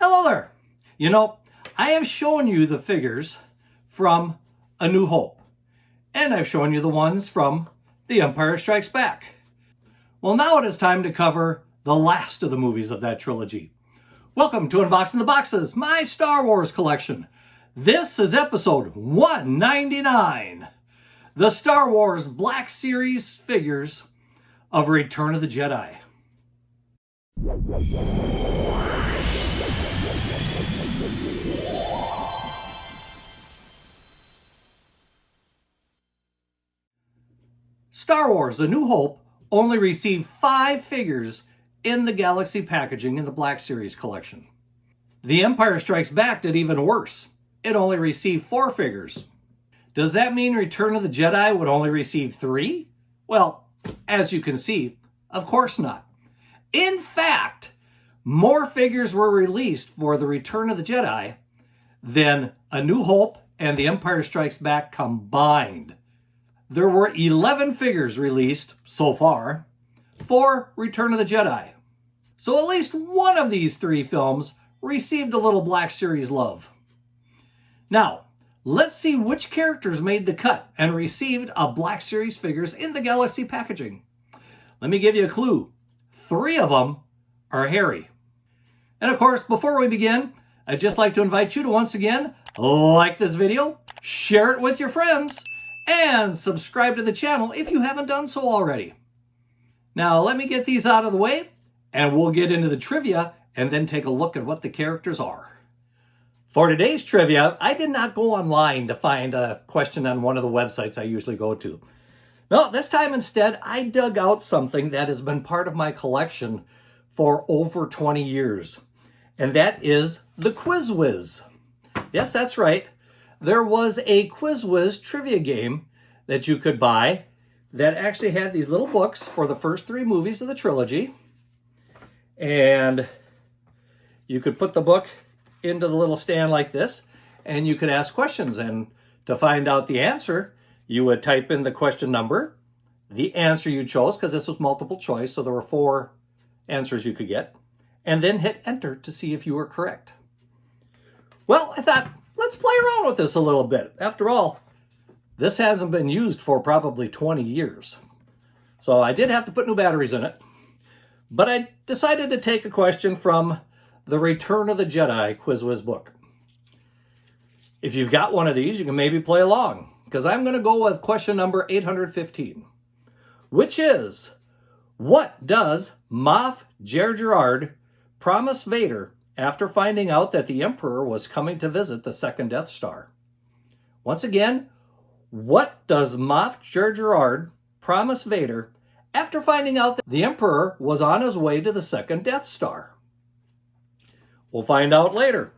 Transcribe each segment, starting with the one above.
Hello there. You know, I have shown you the figures from A New Hope, and I've shown you the ones from The Empire Strikes Back. Well, now it is time to cover the last of the movies of that trilogy. Welcome to Unboxing the Boxes, my Star Wars collection. This is episode 199, the Star Wars Black Series figures of Return of the Jedi. Star Wars A New Hope only received 5 figures in the Galaxy packaging in the Black Series collection. The Empire Strikes Back did even worse. It only received 4 figures. Does that mean Return of the Jedi would only receive 3? Well, as you can see, of course not. In fact, more figures were released for the Return of the Jedi than A New Hope and The Empire Strikes Back combined. There were 11 figures released so far for Return of the Jedi. So at least one of these 3 films received a little Black Series love. Now, let's see which characters made the cut and received a Black Series figures in the Galaxy packaging. Let me give you a clue. 3 of them are Harry. And of course, before we begin, I'd just like to invite you to once again like this video, share it with your friends, and subscribe to the channel if you haven't done so already. Now, let me get these out of the way, and we'll get into the trivia and then take a look at what the characters are. For today's trivia, I did not go online to find a question on one of the websites I usually go to. No, this time instead, I dug out something that has been part of my collection for over 20 years, and that is the Quiz Whiz. Yes, that's right. There was a Quiz Whiz trivia game that you could buy that actually had these little books for the first 3 movies of the trilogy. And you could put the book into the little stand like this, and you could ask questions. And to find out the answer, you would type in the question number, the answer you chose, because this was multiple choice, so there were 4 answers you could get, and then hit enter to see if you were correct. Well, I thought, let's play around with this a little bit. After all, this hasn't been used for probably 20 years. So I did have to put new batteries in it. But I decided to take a question from the Return of the Jedi Quiz Whiz book. If you've got one of these, you can maybe play along, because I'm going to go with question number 815, which is, what does Moff Gergerard promise Vader after finding out that the Emperor was coming to visit the second Death Star? Once again, what does Moff Gergerard promise Vader after finding out that the Emperor was on his way to the second Death Star? We'll find out later.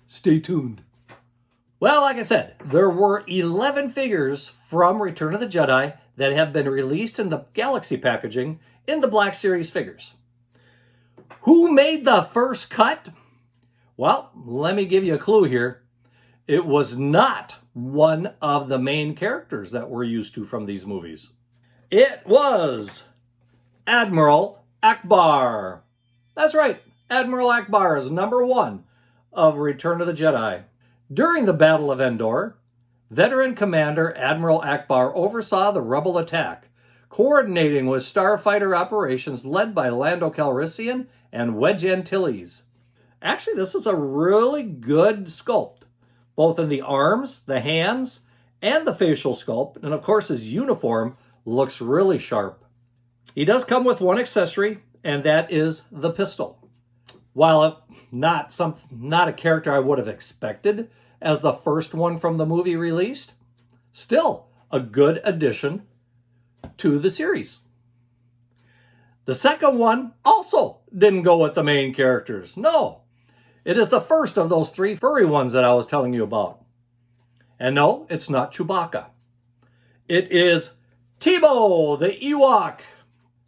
Stay tuned. Well, like I said, there were 11 figures from Return of the Jedi that have been released in the Galaxy packaging in the Black Series figures. Who made the first cut? Well, let me give you a clue here. It was not one of the main characters that we're used to from these movies. It was Admiral Ackbar. That's right, Admiral Ackbar is number 1 of Return of the Jedi. During the Battle of Endor, veteran commander Admiral Ackbar oversaw the rebel attack, coordinating with starfighter operations led by Lando Calrissian and Wedge Antilles. Actually, this is a really good sculpt, both in the arms, the hands, and the facial sculpt, and of course his uniform looks really sharp. He does come with one accessory, and that is the pistol. While not a character I would have expected as the first one from the movie released, still a good addition to the series. The second one also didn't go with the main characters. No, it is the first of those 3 furry ones that I was telling you about. And no, it's not Chewbacca. It is Teebo, the Ewok.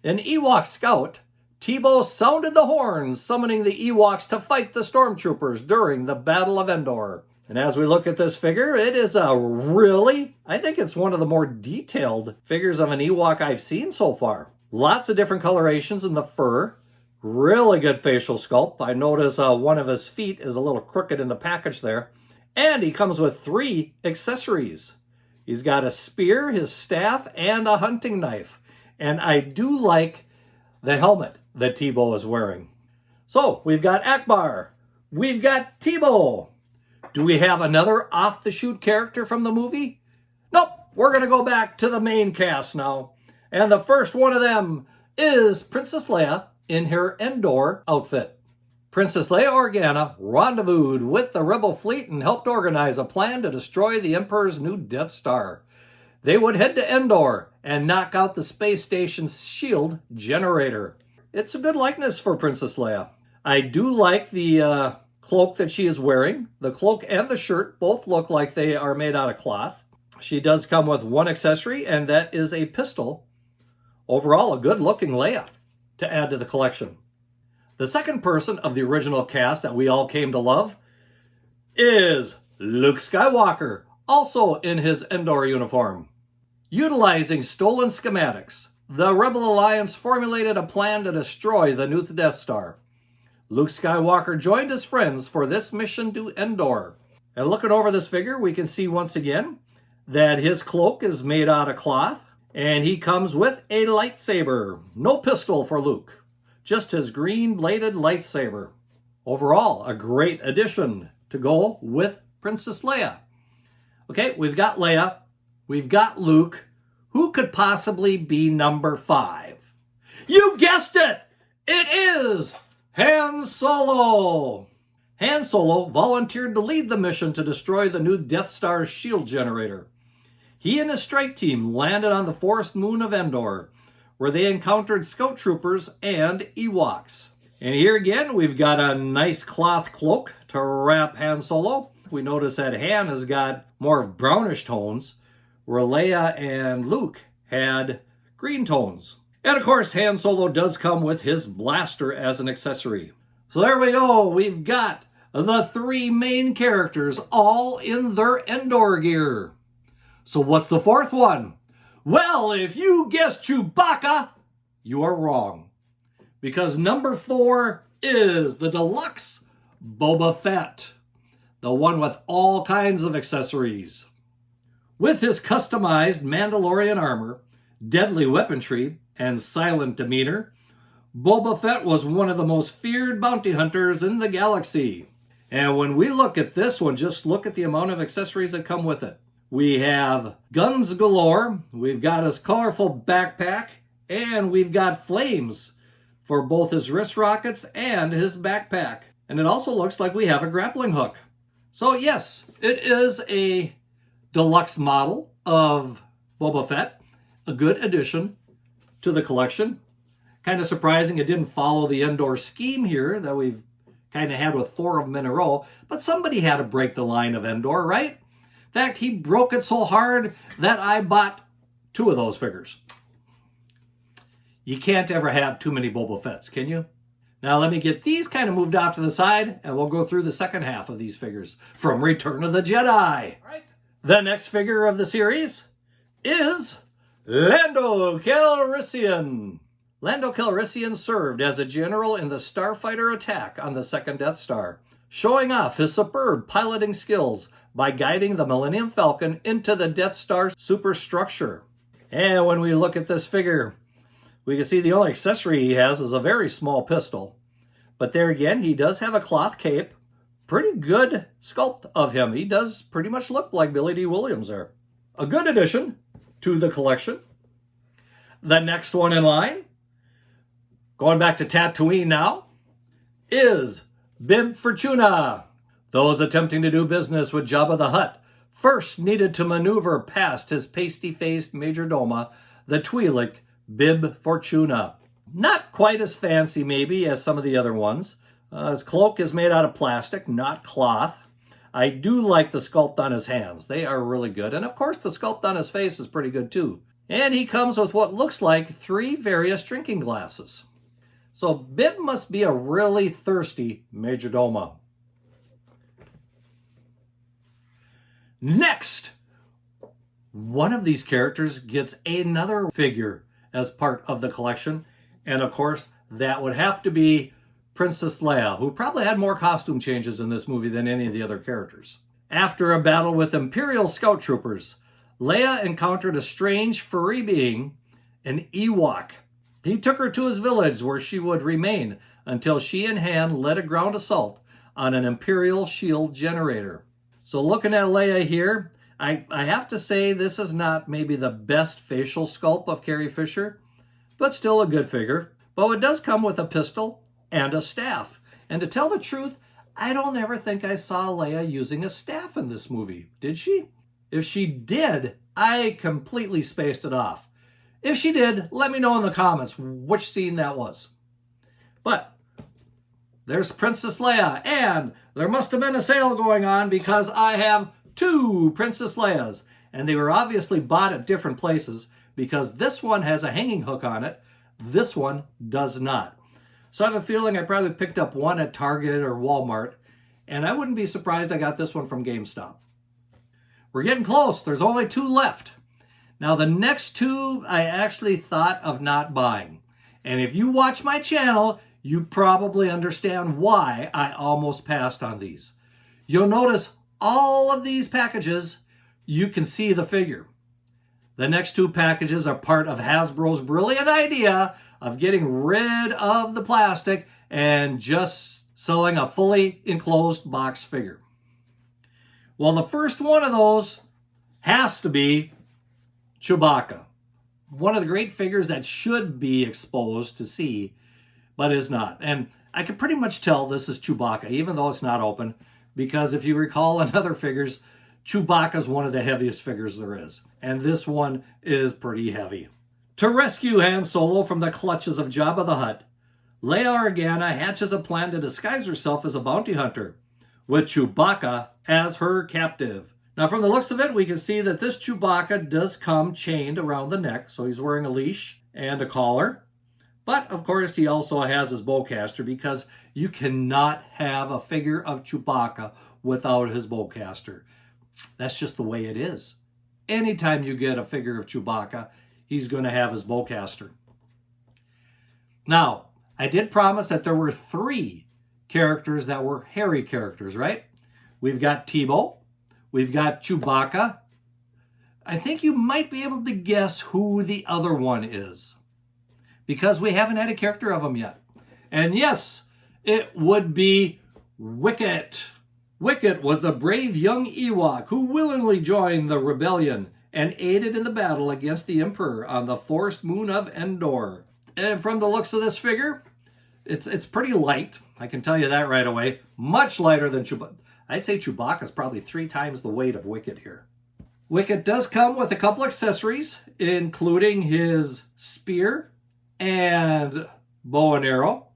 An Ewok scout, Teebo sounded the horn, summoning the Ewoks to fight the stormtroopers during the Battle of Endor. And as we look at this figure, it is I think it's one of the more detailed figures of an Ewok I've seen so far. Lots of different colorations in the fur, Really good facial sculpt. I notice one of his feet is a little crooked in the package there. And he comes with 3 accessories. He's got a spear, his staff, and a hunting knife. And I do like the helmet that Teebo is wearing. So, we've got Ackbar. We've got Teebo. Do we have another off-the-shoot character from the movie? Nope. We're going to go back to the main cast now. And the first one of them is Princess Leia in her Endor outfit. Princess Leia Organa rendezvoused with the Rebel fleet and helped organize a plan to destroy the Emperor's new Death Star. They would head to Endor and knock out the space station's shield generator. It's a good likeness for Princess Leia. I do like the cloak that she is wearing. The cloak and the shirt both look like they are made out of cloth. She does come with 1 accessory, and that is a pistol. Overall, a good-looking Leia to add to the collection. The second person of the original cast that we all came to love is Luke Skywalker, also in his Endor uniform. Utilizing stolen schematics, the Rebel Alliance formulated a plan to destroy the new Death Star. Luke Skywalker joined his friends for this mission to Endor. And looking over this figure, we can see once again that his cloak is made out of cloth, and he comes with a lightsaber. No pistol for Luke, just his green-bladed lightsaber. Overall, a great addition to go with Princess Leia. Okay, we've got Leia, we've got Luke. Who could possibly be number 5? You guessed it! It is Han Solo! Han Solo volunteered to lead the mission to destroy the new Death Star's shield generator. He and his strike team landed on the forest moon of Endor, where they encountered scout troopers and Ewoks. And here again, we've got a nice cloth cloak to wrap Han Solo. We notice that Han has got more brownish tones, where Leia and Luke had green tones. And of course, Han Solo does come with his blaster as an accessory. So there we go. We've got the 3 main characters all in their Endor gear. So what's the 4th one? Well, if you guessed Chewbacca, you are wrong. Because number 4 is the deluxe Boba Fett. The one with all kinds of accessories. With his customized Mandalorian armor, deadly weaponry, and silent demeanor, Boba Fett was one of the most feared bounty hunters in the galaxy. And when we look at this one, just look at the amount of accessories that come with it. We have guns galore, we've got his colorful backpack, and we've got flames for both his wrist rockets and his backpack. And it also looks like we have a grappling hook. So yes, it is a deluxe model of Boba Fett, a good addition to the collection. Kind of surprising it didn't follow the Endor scheme here that we've kind of had with 4 of them in a row, but somebody had to break the line of Endor, right? In fact, he broke it so hard that I bought 2 of those figures. You can't ever have too many Boba Fetts, can you? Now let me get these kind of moved off to the side, and we'll go through the second half of these figures from Return of the Jedi. All right. The next figure of the series is Lando Calrissian. Lando Calrissian served as a general in the starfighter attack on the second Death Star, showing off his superb piloting skills by guiding the Millennium Falcon into the Death Star superstructure. And when we look at this figure, we can see the only accessory he has is a very small pistol. But there again, he does have a cloth cape. Pretty good sculpt of him. He does pretty much look like Billy D. Williams there. A good addition to the collection. The next one in line, going back to Tatooine now, is Bib Fortuna. Those attempting to do business with Jabba the Hutt first needed to maneuver past his pasty-faced majordoma, the Twi'lek Bib Fortuna. Not quite as fancy, maybe, as some of the other ones. His cloak is made out of plastic, not cloth. I do like the sculpt on his hands. They are really good. And of course, the sculpt on his face is pretty good, too. And he comes with what looks like 3 various drinking glasses. So Bib must be a really thirsty majordoma. Next, one of these characters gets another figure as part of the collection. And of course, that would have to be Princess Leia, who probably had more costume changes in this movie than any of the other characters. After a battle with Imperial scout troopers, Leia encountered a strange furry being, an Ewok. He took her to his village where she would remain until she and Han led a ground assault on an Imperial shield generator. So looking at Leia here, I have to say this is not maybe the best facial sculpt of Carrie Fisher, but still a good figure. But it does come with a pistol and a staff. And to tell the truth, I don't ever think I saw Leia using a staff in this movie. Did she? If she did, I completely spaced it off. If she did, let me know in the comments which scene that was. But there's Princess Leia, and there must have been a sale going on because I have 2 Princess Leias, and they were obviously bought at different places because this one has a hanging hook on it, this one does not. So I have a feeling I probably picked up one at Target or Walmart, and I wouldn't be surprised I got this one from GameStop. We're getting close. There's only 2 left. Now the next 2 I actually thought of not buying. And if you watch my channel, you probably understand why I almost passed on these. You'll notice all of these packages, you can see the figure. The next 2 packages are part of Hasbro's brilliant idea of getting rid of the plastic and just selling a fully enclosed box figure. Well, the first one of those has to be Chewbacca. One of the great figures that should be exposed to see, but is not. And I can pretty much tell this is Chewbacca, even though it's not open, because if you recall in other figures, Chewbacca is one of the heaviest figures there is. And this one is pretty heavy. To rescue Han Solo from the clutches of Jabba the Hutt, Leia Organa hatches a plan to disguise herself as a bounty hunter, with Chewbacca as her captive. Now from the looks of it, we can see that this Chewbacca does come chained around the neck, so he's wearing a leash and a collar. But of course he also has his bowcaster, because you cannot have a figure of Chewbacca without his bowcaster. That's just the way it is. Anytime you get a figure of Chewbacca, he's going to have his bowcaster. Now, I did promise that there were 3 characters that were hairy characters, right? We've got Teebo, we've got Chewbacca. I think you might be able to guess who the other one is, because we haven't had a character of him yet. And yes, it would be Wicket. Wicket was the brave young Ewok who willingly joined the rebellion and aided in the battle against the Emperor on the forest moon of Endor. And from the looks of this figure, it's pretty light. I can tell you that right away. Much lighter than Chewbacca. I'd say Chewbacca's probably 3 times the weight of Wicket here. Wicket does come with a couple accessories, including his spear and bow and arrow.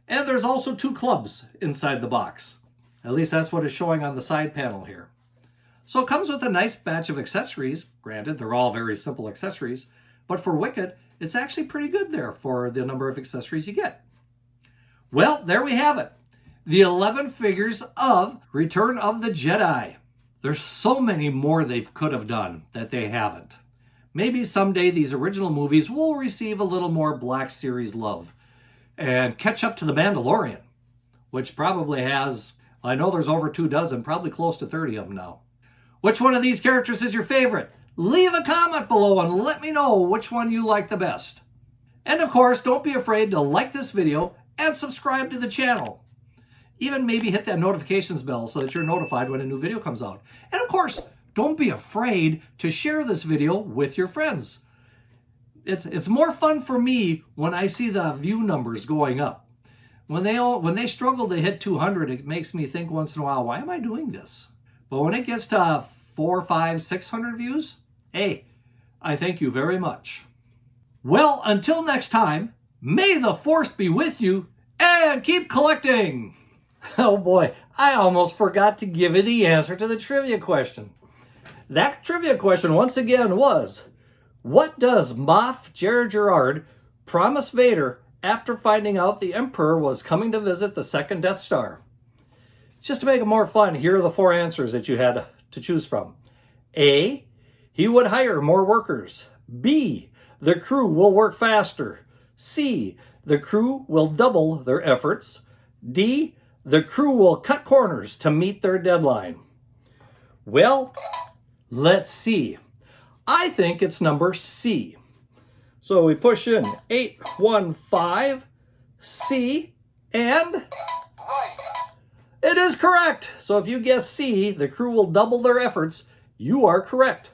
And there's also 2 clubs inside the box. At least that's what is showing on the side panel here. So it comes with a nice batch of accessories. Granted, they're all very simple accessories, but for Wicket, it's actually pretty good there for the number of accessories you get. Well, there we have it. The 11 figures of Return of the Jedi. There's so many more they could have done that they haven't. Maybe someday these original movies will receive a little more Black Series love and catch up to The Mandalorian, which probably has, I know there's over 2 dozen, probably close to 30 of them now. Which one of these characters is your favorite? Leave a comment below and let me know which one you like the best. And of course, don't be afraid to like this video and subscribe to the channel. Even maybe hit that notifications bell so that you're notified when a new video comes out. And of course, don't be afraid to share this video with your friends. It's more fun for me when I see the view numbers going up. When they struggle to hit 200, it makes me think once in a while, why am I doing this? But when it gets to 400, 500, 600 views, hey, I thank you very much. Well, until next time, may the Force be with you and keep collecting. Oh boy, I almost forgot to give you the answer to the trivia question. That trivia question once again was, what does Moff Gerard promise Vader after finding out the Emperor was coming to visit the second Death Star? Just to make it more fun, here are the 4 answers that you had to choose from. A, he would hire more workers. B, the crew will work faster. C, the crew will double their efforts. D, the crew will cut corners to meet their deadline. Well, let's see. I think it's number C. So we push in 815 C, and it is correct. So if you guess C, the crew will double their efforts, you are correct.